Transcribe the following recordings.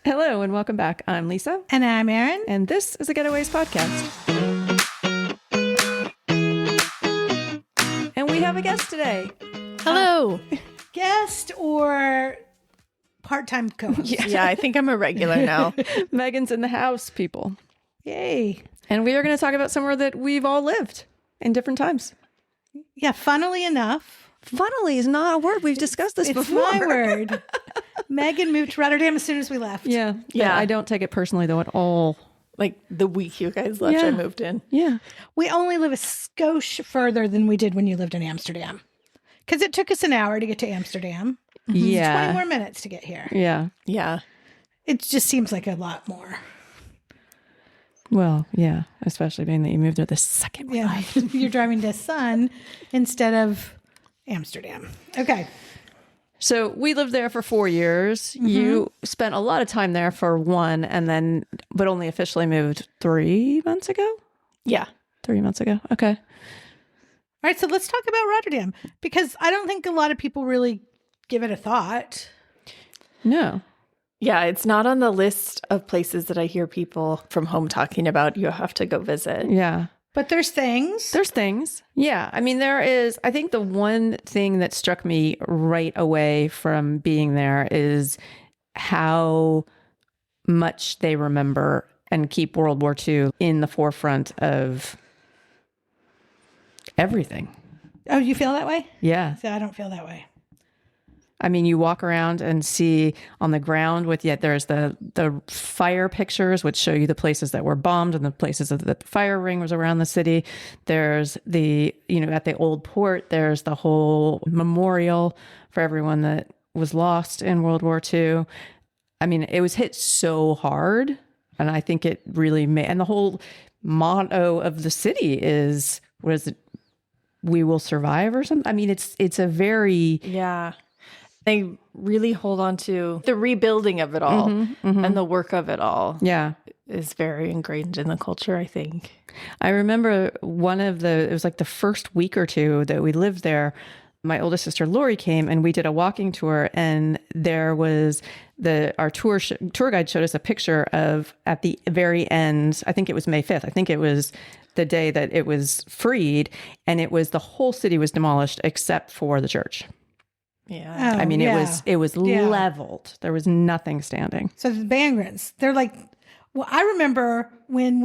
Hello and welcome back. I'm Lisa. And I'm Erin. And this is the Getawayz podcast. And we have a guest today. Hello. Guest or part-time co-host? Yeah, I think I'm a regular now. Megan's in the house, people. Yay. And we are going to talk about somewhere that we've all lived in different times. Yeah, funnily enough. Funnily is not a word. We've discussed this before. It's my word. Megan moved to Rotterdam as soon as we left. Yeah. I don't take it personally, though, at all. Like the week you guys left, I moved in. Yeah. We only live a skosh further than we did when you lived in Amsterdam. Because it took us an hour to get to Amsterdam. Yeah. 20 more minutes to get here. Yeah. Yeah. It just seems like a lot more. Well, yeah. Especially being that you moved there the second we left. You're driving to Sun instead of Amsterdam. Okay. So we lived there for 4 years. Mm-hmm. You spent a lot of time there for one, but only officially moved 3 months ago? Yeah. 3 months ago. Okay. All right. So let's talk about Rotterdam because I don't think a lot of people really give it a thought. No. Yeah, it's not on the list of places that I hear people from home talking about. You have to go visit. Yeah. But there's things. There's things. Yeah. I mean, there is, I think the one thing that struck me right away from being there is how much they remember and keep World War II in the forefront of everything. Oh, you feel that way? Yeah. So I don't feel that way. I mean, you walk around and see on the ground there's the fire pictures, which show you the places that were bombed and the places that the fire ring was around the city. There's at the old port, there's the whole memorial for everyone that was lost in World War II. I mean, it was hit so hard. And I think it really and the whole motto of the city is, what is it? We will survive or something. I mean, it's a very... Yeah. They really hold on to the rebuilding of it all and the work of it all. Yeah. Is very ingrained in the culture, I think. I remember it was like the first week or two that we lived there. My oldest sister, Lori, came and we did a walking tour, and there was our tour guide showed us a picture of at the very end, I think it was May 5th. I think it was the day that it was freed, and it was the whole city was demolished except for the church. Yeah. I mean, it was leveled. There was nothing standing. So the Bangrens, they're like, well, I remember when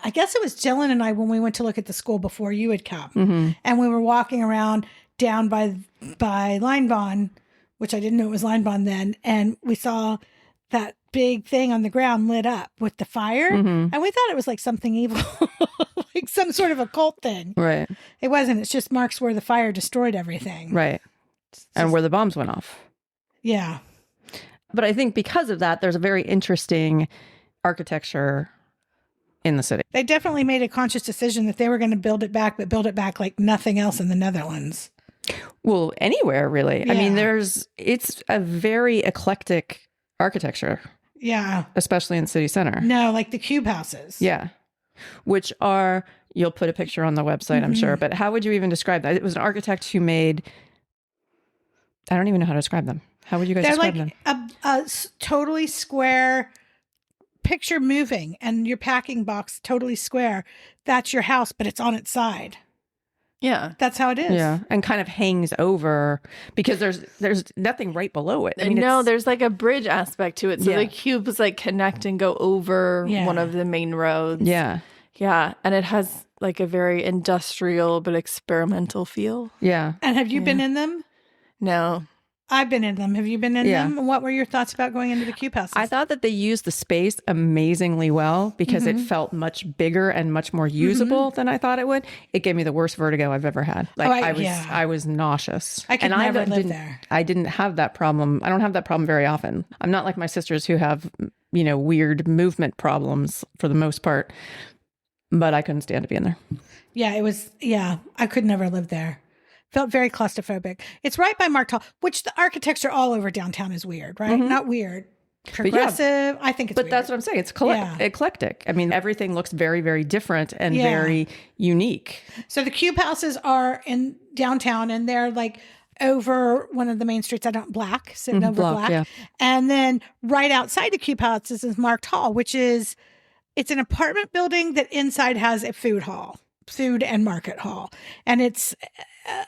I guess it was Jillian and I, when we went to look at the school before you had come, and we were walking around down by Lijnbaan, which I didn't know it was Lijnbaan then. And we saw that big thing on the ground lit up with the fire. And we thought it was like something evil, like some sort of occult thing. Right. It wasn't. It's just marks where the fire destroyed everything. Right. And where the bombs went off. Yeah. But I think because of that, there's a very interesting architecture in the city. They definitely made a conscious decision that they were going to build it back, but build it back like nothing else in the Netherlands. Well, anywhere really. Yeah. I mean, it's a very eclectic architecture. Yeah. Especially in the city center. No, like the cube houses. Yeah. Which you'll put a picture on the website, I'm sure. But how would you even describe that? It was an architect who made... I don't even know how to describe them. How would you guys describe them? They're like a totally square picture moving, and your packing box totally square. That's your house, but it's on its side. Yeah. That's how it is. Yeah. And kind of hangs over because there's nothing right below it. I mean, there's like a bridge aspect to it. So the cubes like connect and go over one of the main roads. Yeah. Yeah. And it has like a very industrial but experimental feel. Yeah. And have you been in them? No. I've been in them. Have you been in them? What were your thoughts about going into the cube houses? I thought that they used the space amazingly well because it felt much bigger and much more usable than I thought it would. It gave me the worst vertigo I've ever had. Like I was nauseous. I could never live there. I didn't have that problem. I don't have that problem very often. I'm not like my sisters who have, weird movement problems for the most part, but I couldn't stand to be in there. Yeah, I could never live there. Felt very claustrophobic. It's right by Markthal, which the architecture all over downtown is weird, right? Not weird. Progressive. I think it's weird. But that's what I'm saying. It's eclectic. I mean, everything looks very, very different and very unique. So the cube houses are in downtown, and they're like over one of the main streets. Sitting over Black. Yeah. And then right outside the Cube Houses is Markthal, which is, it's an apartment building that inside has a food and market hall. And it's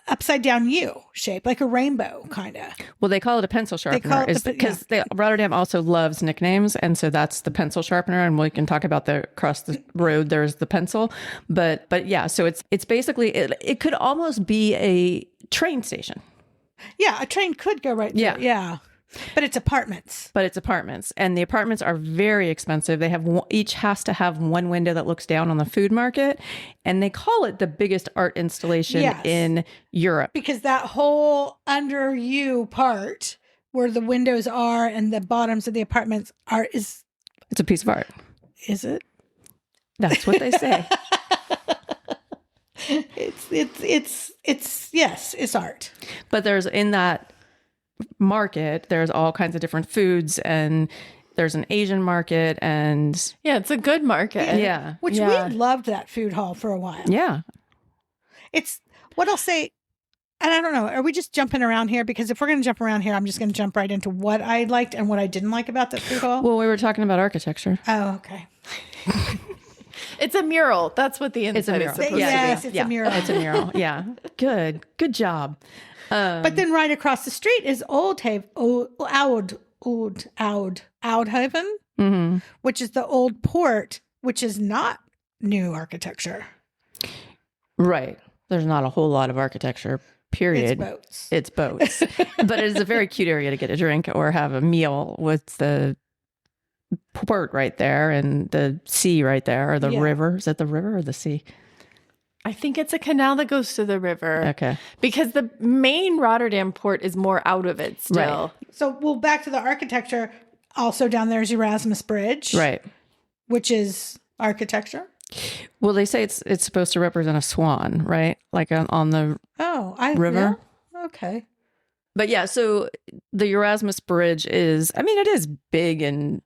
upside down U shape, like a rainbow kind of. Well, they call it a pencil sharpener because Rotterdam also loves nicknames. And so that's the pencil sharpener. And we can talk about across the road, there's the pencil. But yeah, so it's basically, it could almost be a train station. Yeah, a train could go right there. Yeah. But it's apartments. And the apartments are very expensive. They have each has to have one window that looks down on the food market. And they call it the biggest art installation in Europe. Because that whole under you part where the windows are and the bottoms of the apartments are it's a piece of art. Is it? That's what they say. It's art. But there's in that market, there's all kinds of different foods, and there's an Asian market, and it's a good market. Yeah. Which we loved that food hall for a while. Yeah. It's what I'll say, and I don't know, are we just jumping around here? Because if we're going to jump around here, I'm just going to jump right into what I liked and what I didn't like about that food hall. Well, we were talking about architecture. Oh, okay. It's a mural. That's what the inside is supposed to be. Yes, it's a mural. It's a mural. Yeah. Good job. But then right across the street is Oudhaven, which is the old port, which is not new architecture. Right. There's not a whole lot of architecture, period. It's boats. But it is a very cute area to get a drink or have a meal with the port right there and the sea right there, or the river. Is that the river or the sea? I think it's a canal that goes to the river. Okay. Because the main Rotterdam port is more out of it still. Right. So, well, back to the architecture. Also down there is Erasmus Bridge. Right. Which is architecture. Well, they say it's supposed to represent a swan, right? Like on the river. Yeah? Okay. But yeah, so the Erasmus Bridge is, I mean, it is big, and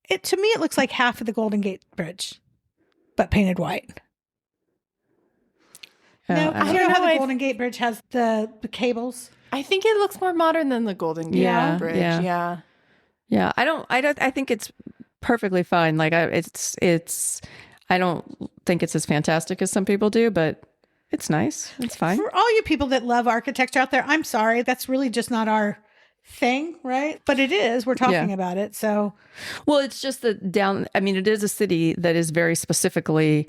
to me, it looks like half of the Golden Gate Bridge, but painted white. No, I don't know how the Golden Gate Bridge has the cables. I think it looks more modern than the Golden Gate Bridge. Yeah. I think it's perfectly fine. Like I don't think it's as fantastic as some people do, but it's nice. It's fine. For all you people that love architecture out there, I'm sorry. That's really just not our thing, right? But it is. We're talking about it. So, well, it's just it is a city that is very specifically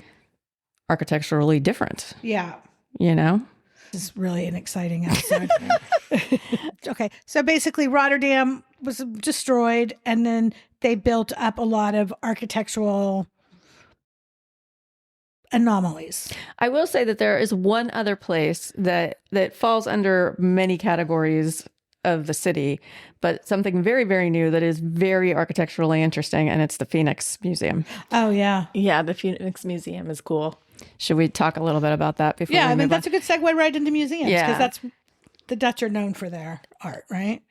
architecturally different. Yeah. You know? This is really an exciting episode. Okay. So basically Rotterdam was destroyed, and then they built up a lot of architectural anomalies. I will say that there is one other place that falls under many categories of the city, but something very, very new that is very architecturally interesting, and it's the Fenix Museum. Oh, yeah. Yeah, the Fenix Museum is cool. Should we talk a little bit about that before we move that's on? a good segue right into museums, because that's the Dutch are known for their art, right?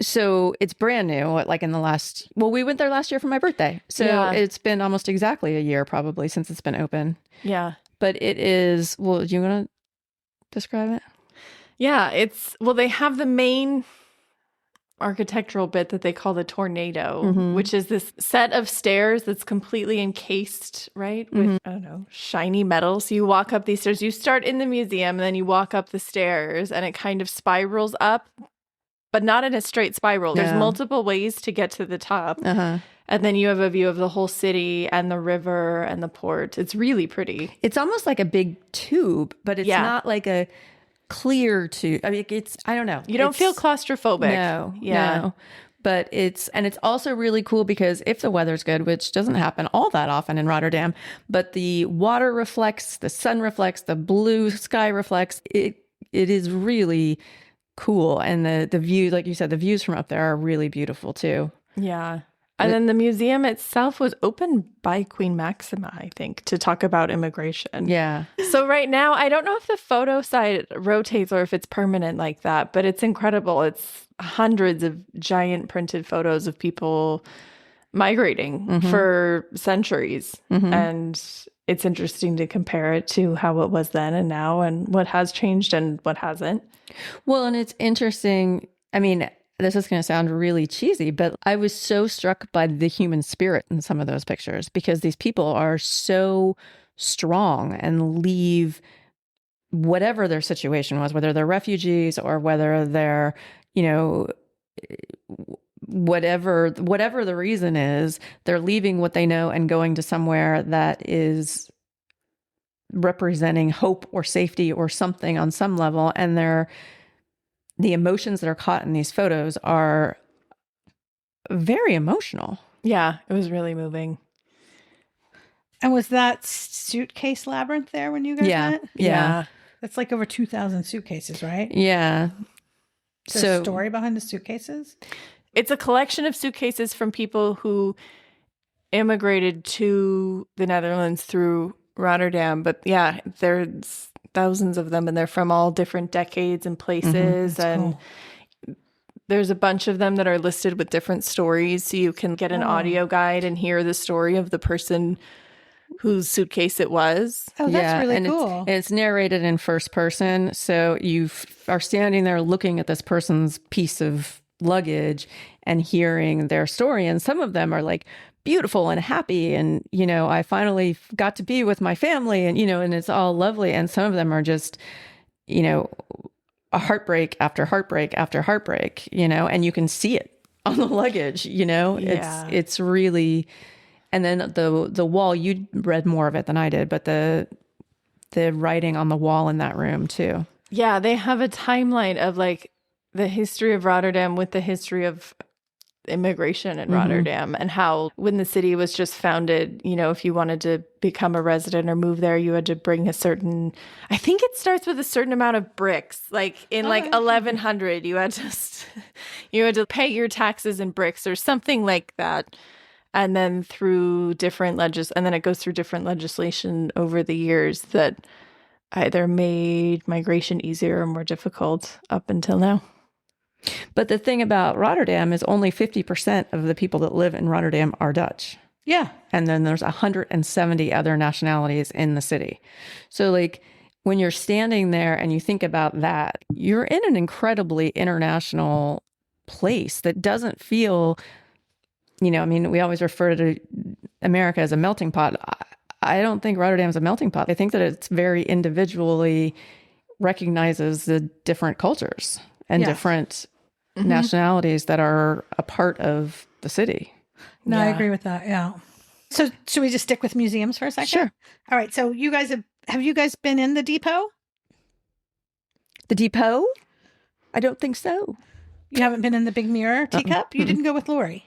So it's brand new, like in the we went there last year for my birthday. So it's been almost exactly a year probably since it's been open. Yeah. But it is, do you want to describe it? Yeah, they have the main architectural bit that they call the tornado, which is this set of stairs that's completely encased, right? With, I don't know, shiny metal. So you walk up these stairs, you start in the museum, and then you walk up the stairs, and it kind of spirals up, but not in a straight spiral. There's multiple ways to get to the top. And then you have a view of the whole city and the river and the port. It's really pretty. It's almost like a big tube, but it's not like a clear tube. I mean, I don't know. You don't feel claustrophobic. No. But it's also really cool because if the weather's good, which doesn't happen all that often in Rotterdam, but the water reflects, the sun reflects, the blue sky reflects, it is really cool. And the view, like you said, the views from up there are really beautiful too. Yeah. And then the museum itself was opened by Queen Maxima, I think, to talk about immigration. Yeah. So right now, I don't know if the photo side rotates or if it's permanent like that, but it's incredible. It's hundreds of giant printed photos of people migrating for centuries. And it's interesting to compare it to how it was then and now and what has changed and what hasn't. Well, and it's interesting. I mean, this is going to sound really cheesy, but I was so struck by the human spirit in some of those pictures because these people are so strong and leave whatever their situation was, whether they're refugees or whether they're, you know, whatever the reason is, they're leaving what they know and going to somewhere that is representing hope or safety or something on some level. And the emotions that are caught in these photos are very emotional. Yeah, it was really moving. And was that suitcase labyrinth there when you guys went? Yeah. That's like over 2,000 suitcases, right? Yeah. So story behind the suitcases? It's a collection of suitcases from people who immigrated to the Netherlands through Rotterdam. But yeah, there's thousands of them and they're from all different decades and places. And cool. There's a bunch of them that are listed with different stories. So you can get an audio guide and hear the story of the person whose suitcase it was. Oh, that's really cool. It's narrated in first person. So you are standing there looking at this person's piece of luggage and hearing their story. And some of them are like beautiful and happy. And, you know, I finally got to be with my family and, you know, and it's all lovely. And some of them are just, you know, a heartbreak after heartbreak after heartbreak, you know, and you can see it on the luggage, you know, it's really. And then the wall, you read more of it than I did, but the writing on the wall in that room too. Yeah, they have a timeline of like the history of Rotterdam with the history of immigration in Rotterdam and how when the city was just founded, you know, if you wanted to become a resident or move there, you had to bring a certain, I think it starts with a certain amount of bricks. Like in 1100, you had to pay your taxes in bricks or something like that. And then through different and then it goes through different legislation over the years that either made migration easier or more difficult up until now. But the thing about Rotterdam is only 50% of the people that live in Rotterdam are Dutch. Yeah. And then there's 170 other nationalities in the city. So like when you're standing there and you think about that, you're in an incredibly international place that doesn't feel, you know, I mean, we always refer to America as a melting pot. I don't think Rotterdam is a melting pot. I think that it's very individually recognizes the different cultures and different nationalities that are a part of the city. No, I agree with that. Yeah. So should we just stick with museums for a second? Sure. All right. So you guys have you guys been in the depot? The depot? I don't think so. You haven't been in the big mirror teacup? You didn't go with Lori?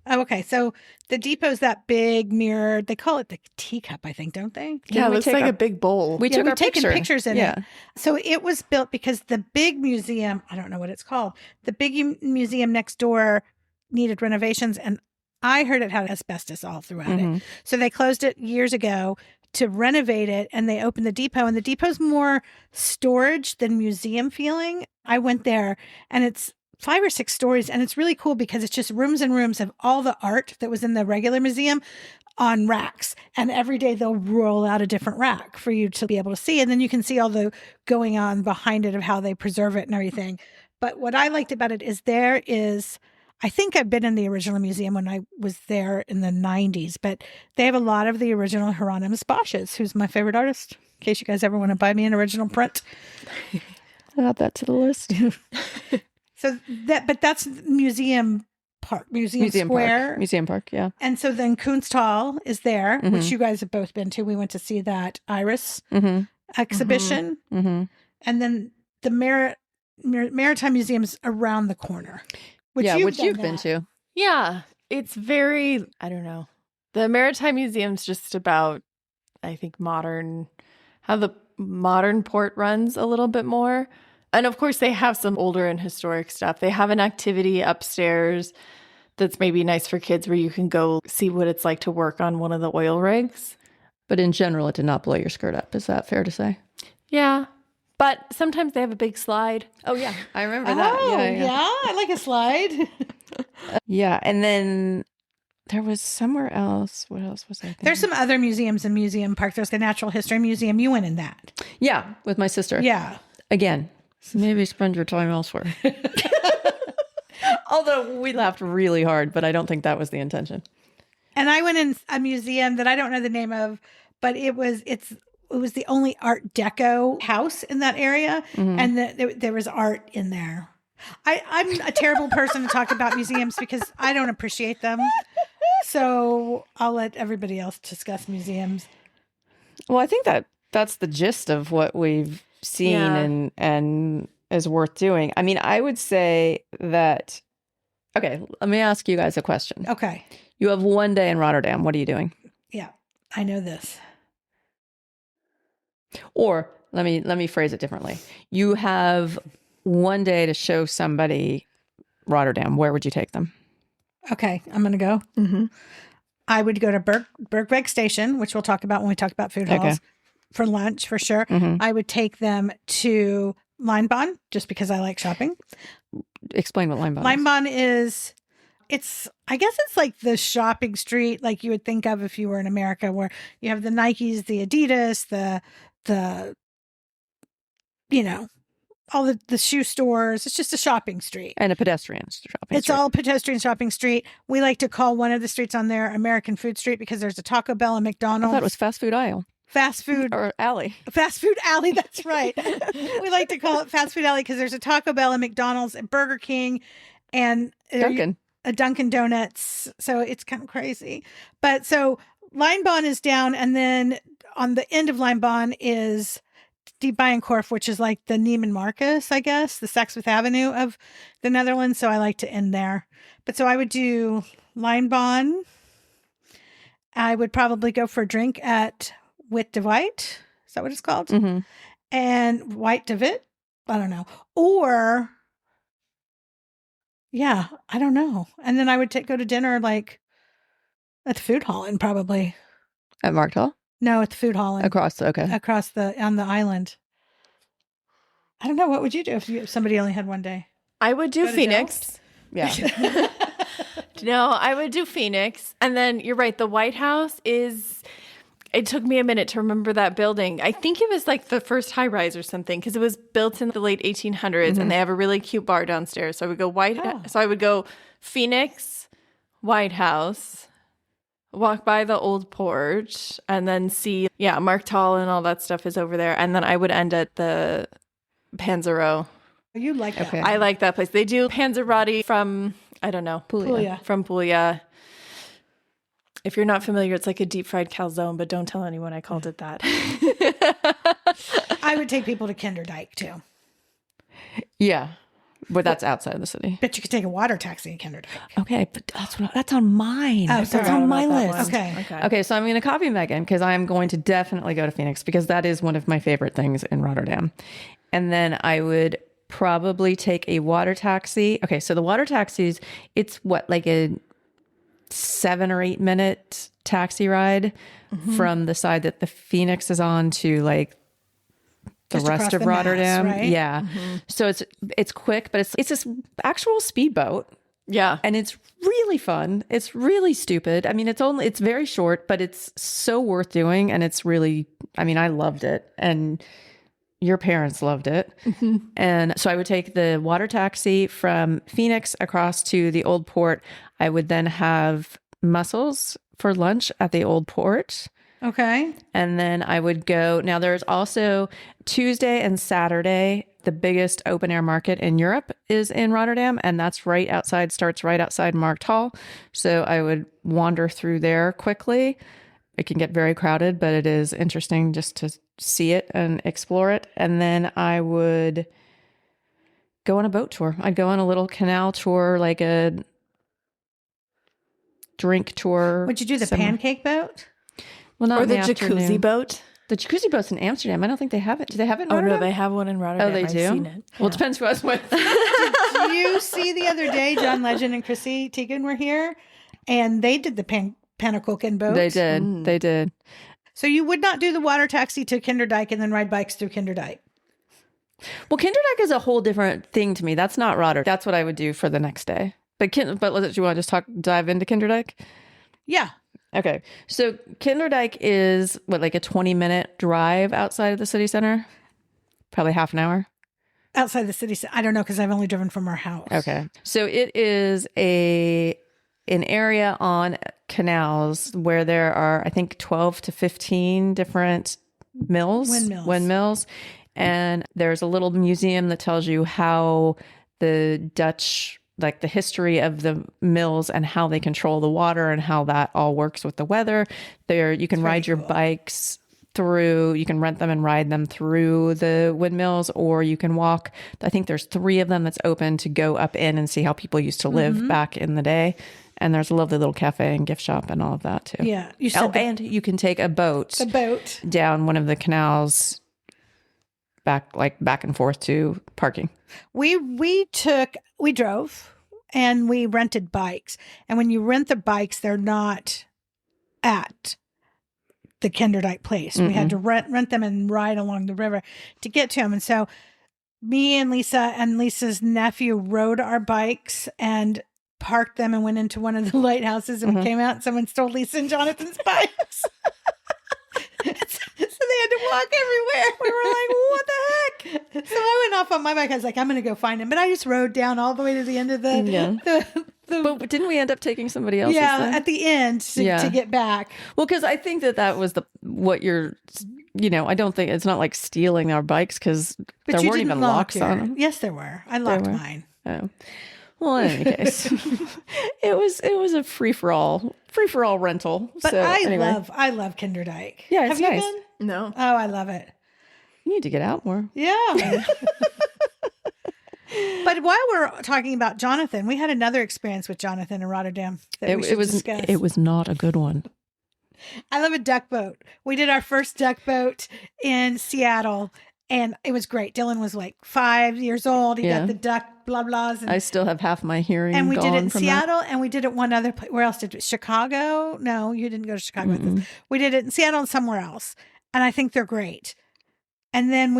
Oh, okay. So the depot's that big mirror. They call it the teacup, I think, don't they? Yeah, it looks like a big bowl. We've taken pictures in it. So it was built because the big museum, I don't know what it's called, the big museum next door needed renovations. And I heard it had asbestos all throughout it. So they closed it years ago to renovate it and they opened the depot. And the depot's more storage than museum feeling. I went there and it's 5 or 6 stories. And it's really cool because it's just rooms and rooms of all the art that was in the regular museum on racks. And every day they'll roll out a different rack for you to be able to see. And then you can see all the going on behind it of how they preserve it and everything. But what I liked about it is I think I've been in the original museum when I was there in the 90s, but they have a lot of the original Hieronymus Bosch's, who's my favorite artist, in case you guys ever want to buy me an original print. Add that to the list. So that's Museum Park, Museum Square. Park. Museum Park, yeah. And so then Kunsthal is there, which you guys have both been to. We went to see that Iris exhibition. And then the Maritime Museum's around the corner. Which you've been to. Yeah. It's very, I don't know. The Maritime Museum's just about, I think, how the modern port runs a little bit more. And of course, they have some older and historic stuff. They have an activity upstairs that's maybe nice for kids where you can go see what it's like to work on one of the oil rigs. But in general, it did not blow your skirt up. Is that fair to say? Yeah. But sometimes they have a big slide. Oh, yeah. I remember that. Yeah, I like a slide. Yeah. And then There was somewhere else. What else was I thinking? There's some other museums in Museum Park. There's the Natural History Museum. You went in that. Yeah, with my sister. Yeah. Again, maybe spend your time elsewhere. Although we laughed really hard, but I don't think that was the intention. And I went in a museum that I don't know the name of, but it was the only Art Deco house in that area, and there was art in there. I'm a terrible person to talk about museums because I don't appreciate them. So I'll let everybody else discuss museums. Well, I think that's the gist of what we've seen and is worth doing. I mean, I would say that. Okay, let me ask you guys a question. Okay. You have one day in Rotterdam. What are you doing? Yeah, I know this. Or let me phrase it differently. You have one day to show somebody Rotterdam. Where would you take them? Okay, I'm going to go. Mm-hmm. I would go to Bergweg Station, which we'll talk about when we talk about food halls, for lunch for sure. Mm-hmm. I would take them to Lijnbaan, just because I like shopping. Explain what Lijnbaan is. Lijnbaan is, I guess it's like the shopping street like you would think of if you were in America, where you have the Nikes, the Adidas, the all the shoe stores. It's just a shopping street. And a pedestrian shopping street. It's all pedestrian shopping street. We like to call one of the streets on there American Food Street because there's a Taco Bell and McDonald's. I thought it was fast food aisle. Fast food. Or alley. Fast food alley, that's right. We like to call it fast food alley because there's a Taco Bell and McDonald's and Burger King and a Dunkin' Donuts. So it's kind of crazy. But so Lijnbaan is down, and then on the end of Lijnbaan is Die Bijenkorf, which is like the Neiman Marcus, I guess, the Saks Avenue of the Netherlands. So I like to end there. But so I would do Lijnbaan. I would probably go for a drink at Wit de Wit. Is that what it's called? Mm-hmm. And White de Wit? I don't know. Or, yeah, I don't know. And then I would go to dinner like at the food hall and probably. At Markthal? No, at the food hall. Across the on the island. I don't know. What would you do if somebody only had one day? I would do Phoenix. Yeah. No, I would do Phoenix. And then you're right. The White House is, it took me a minute to remember that building. I think it was like the first high rise or something because it was built in the late 1800s and they have a really cute bar downstairs. So I would go So I would go Phoenix, White House, walk by the old port, and then see, Markthal and all that stuff is over there. And then I would end at the Panzero. You like that? Okay. I like that place. They do panzerotti from, I don't know, Puglia. From Puglia. If you're not familiar, it's like a deep fried calzone, but don't tell anyone I called it that. I would take people to Kinderdijk too. Yeah. But that's outside of the city. But you could take a water taxi in Kinderdijk. Okay, but that's on mine. Oh, that's on my list. Okay, so I'm going to copy Megan because I'm going to definitely go to Phoenix because that is one of my favorite things in Rotterdam. And then I would probably take a water taxi. Okay, so the water taxis, it's what, like a 7 or 8 minute taxi ride from the side that the Phoenix is on to like the just rest of the Rotterdam. Mass, right? Yeah. So it's quick, but it's this actual speedboat. Yeah. And it's really fun. It's really stupid. I mean, it's very short, but it's so worth doing. And it's really, I mean, I loved it. And your parents loved it. Mm-hmm. And so I would take the water taxi from Phoenix across to the old port. I would then have mussels for lunch at the old port. Okay. And then I would go. Now, there's also Tuesday and Saturday, the biggest open air market in Europe is in Rotterdam. And that's starts right outside Markthal. So I would wander through there quickly. It can get very crowded, but it is interesting just to see it and explore it. And then I would go on a boat tour. I'd go on a little canal tour, like a drink tour. Would you do the Pancake Boat? Well, not or in the afternoon. jacuzzi boat. The jacuzzi boat's in Amsterdam. I don't think they have it. Do they have it in Rotterdam? Oh, no, they have one in Rotterdam. Oh, they do? I've seen it. Well, it depends who I was with. Did you see the other day John Legend and Chrissy Teigen were here and they did the Pannenkoeken boat? They did. They did. So you would not do the water taxi to Kinderdijk and then ride bikes through Kinderdijk? Well, Kinderdijk is a whole different thing to me. That's not Rotterdam. That's what I would do for the next day. But do you want to just dive into Kinderdijk? Yeah. Okay. So Kinderdijk is like a 20-minute drive outside of the city center? Probably half an hour? Outside the city. I don't know because I've only driven from our house. Okay. So it is an area on canals where there are, I think, 12 to 15 different windmills. And there's a little museum that tells you how the Dutch, like the history of the mills and how they control the water and how that all works with the weather. There, you can ride your bikes through, you can rent them and ride them through the windmills, or you can walk. I think there's 3 of them that's open to go up in and see how people used to live back in the day. And there's a lovely little cafe and gift shop and all of that too. Yeah. You said and you can take a boat down one of the canals back and forth to parking. We drove and we rented bikes. And when you rent the bikes, they're not at the Kinderdijk place. We had to rent them and ride along the river to get to them. And so me and Lisa's nephew rode our bikes and parked them and went into one of the lighthouses, and we came out and someone stole Lisa and Jonathan's bikes. So they had to walk everywhere. We were like, what the heck? So I went off on my bike. I was like, I'm going to go find him. But I just rode down all the way to the end of But didn't we end up taking somebody else's? Yeah, at the end to get back. Well, because I think that was what you're, I don't think it's not like stealing our bikes because there weren't even locks on them. Yes, there were. I locked mine. Oh. Well, in any case, it was a free for all rental. But so, I love Kinderdijk. Yeah, it's Have you nice. been? No. Oh, I love it. You need to get out more. Yeah. But while we're talking about Jonathan, we had another experience with Jonathan in Rotterdam that we should discuss. It was not a good one. I love a duck boat. We did our first duck boat in Seattle, and it was great. Dylan was like 5 years old. He got the duck blah blahs. And I still have half my hearing. And we did it in Seattle, that. and we did it one other place. Where else did we? Chicago? No, you didn't go to Chicago with us. We did it in Seattle and somewhere else, and I think they're great. And then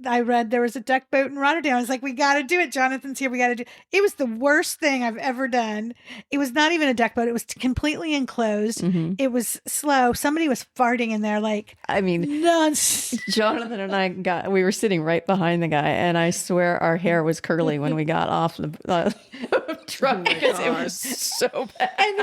I read there was a duck boat in Rotterdam. I was like, we got to do it. Jonathan's here. We got to do it. It was the worst thing I've ever done. It was not even a duck boat. It was completely enclosed. It was slow. Somebody was farting in there nonsense. Jonathan and I we were sitting right behind the guy, and I swear our hair was curly when we got off the truck because it was so bad. And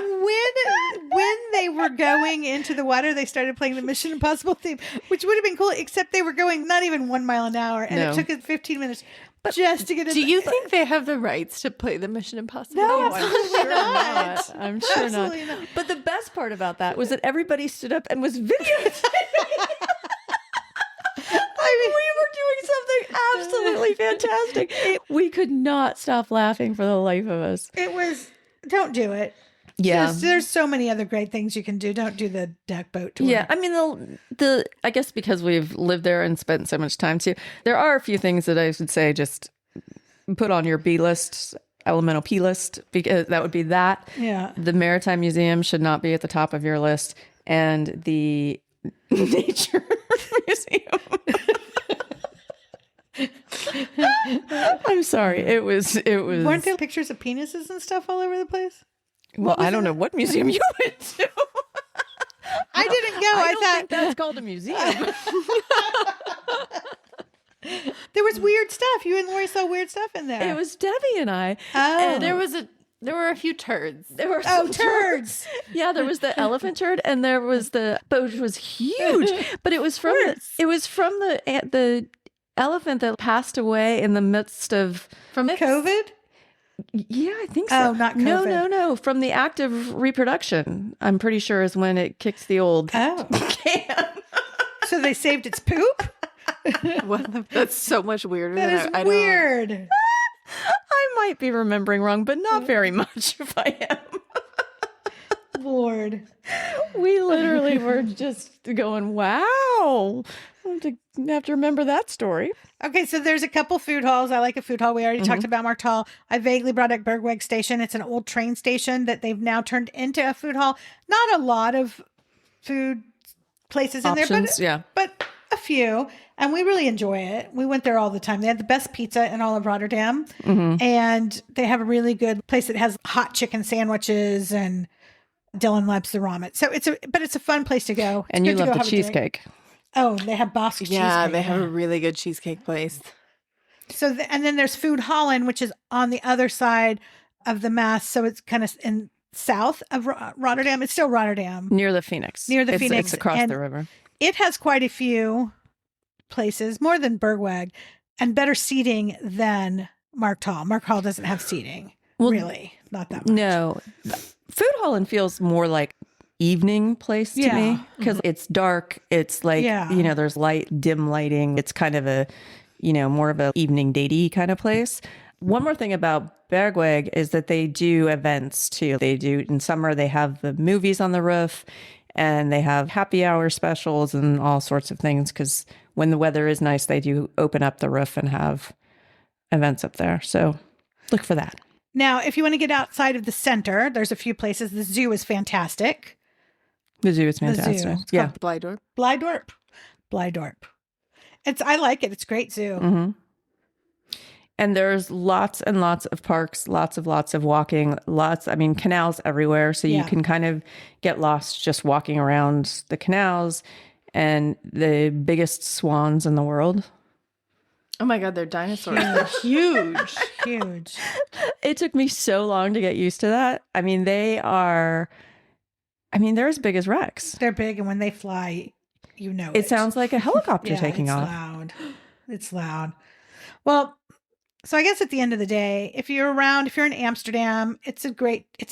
when they were going into the water, they started playing the Mission Impossible theme, which would have been cool, except they were going not even 1 mile an hour, and it took us 15 minutes just to get in. Do you think they have the rights to play the Mission Impossible? No, absolutely not. I'm sure not. But the best part about that was that everybody stood up and was videotaping. We were doing something absolutely fantastic. We could not stop laughing for the life of us. It was, don't do it. Yeah. There's so many other great things you can do. Don't do the duck boat tour. Yeah. I mean, I guess because we've lived there and spent so much time too, there are a few things that I should say just put on your B list, elemental P list, because that would be that. Yeah. The Maritime Museum should not be at the top of your list, and the Nature Museum. I'm sorry. It was. Weren't there pictures of penises and stuff all over the place? Well, I don't know what museum you went to. I didn't go. I don't think that's called a museum. There was weird stuff. You and Lori saw weird stuff in there. It was Debbie and I. Oh. And There were a few turds. there were turds. Yeah, there was the elephant turd, and there was the boat was huge, but it was from the elephant that passed away in the midst of COVID. Yeah, I think so. Oh, not COVID. No. From the act of reproduction, I'm pretty sure is when it kicks the old can. So they saved its poop? That's so much weirder. That is weird. I might be remembering wrong, but not very much if I am. Lord. We literally were just going, wow. I have to remember that story. Okay, so there's a couple food halls. I like a food hall. We already talked about Markthal. I vaguely brought up Bergweg station. It's an old train station that they've now turned into a food hall. Not a lot of food places in Options, there, but a few. And we really enjoy it. We went there all the time. They had the best pizza in all of Rotterdam. And they have a really good place that has hot chicken sandwiches and Dylan loves the ramen. So it's a fun place to go. It's And you good to love go the have a drink. cheesecake. Oh, they have Basque cheesecake. Yeah, they have a really good cheesecake place. So, and then there's Food Holland, which is on the other side of the Maas. So it's kind of in south of Rotterdam. It's still Rotterdam. Near the Phoenix. Phoenix. It's across And the river. it has quite a few places, more than Bergweg, and better seating than Markthal. Markthal doesn't have seating, really. Not that much. No. Food Holland feels more like evening place to me because it's dark. It's like, there's dim lighting. It's kind of a, more of a evening datey kind of place. One more thing about Bergweg is that they do events too. They do, in summer, they have the movies on the roof and they have happy hour specials and all sorts of things because when the weather is nice, they do open up the roof and have events up there. So look for that. Now, if you want to get outside of the center, there's a few places. The zoo is fantastic. The zoo is fantastic. Yeah. Blijdorp. Blijdorp. I like it. It's a great zoo. Mm-hmm. And there's lots and lots of parks, lots of walking, canals everywhere. So you can kind of get lost just walking around the canals and the biggest swans in the world. Oh my God, they're dinosaurs. They're huge. Huge. It took me so long to get used to that. they're as big as Rex. They're big, and when they fly, it sounds like a helicopter taking off. It's loud. Well, so I guess at the end of the day, if you're in Amsterdam, it's a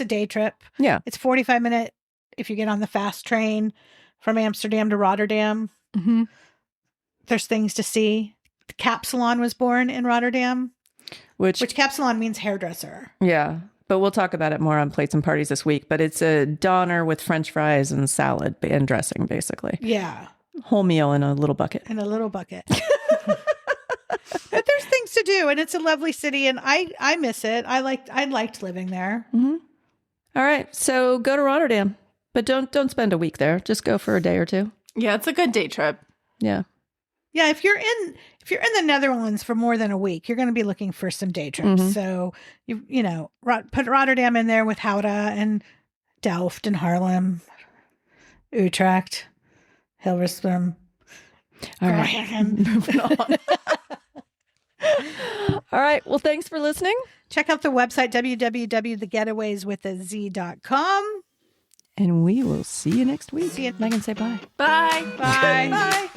day trip. Yeah. It's 45-minute if you get on the fast train from Amsterdam to Rotterdam. Mm-hmm. There's things to see. The Kapsalon was born in Rotterdam, which Kapsalon means hairdresser. Yeah. But we'll talk about it more on Plates and Parties this week. But it's a doner with French fries and salad and dressing, basically. Yeah. Whole meal in a little bucket. But there's things to do, and it's a lovely city, and I miss it. I liked living there. Mm-hmm. All right. So go to Rotterdam, but don't spend a week there. Just go for a day or two. Yeah, it's a good day trip. Yeah. Yeah, if you're in the Netherlands for more than a week, you're going to be looking for some day trips. Mm-hmm. So put Rotterdam in there with Gouda and Delft and Haarlem, Utrecht, Hilversum. All right, moving on. All right. Well, thanks for listening. Check out the website www.thegetaways.com. And we will see you next week. See you. Megan, say bye. Bye. Bye. Bye.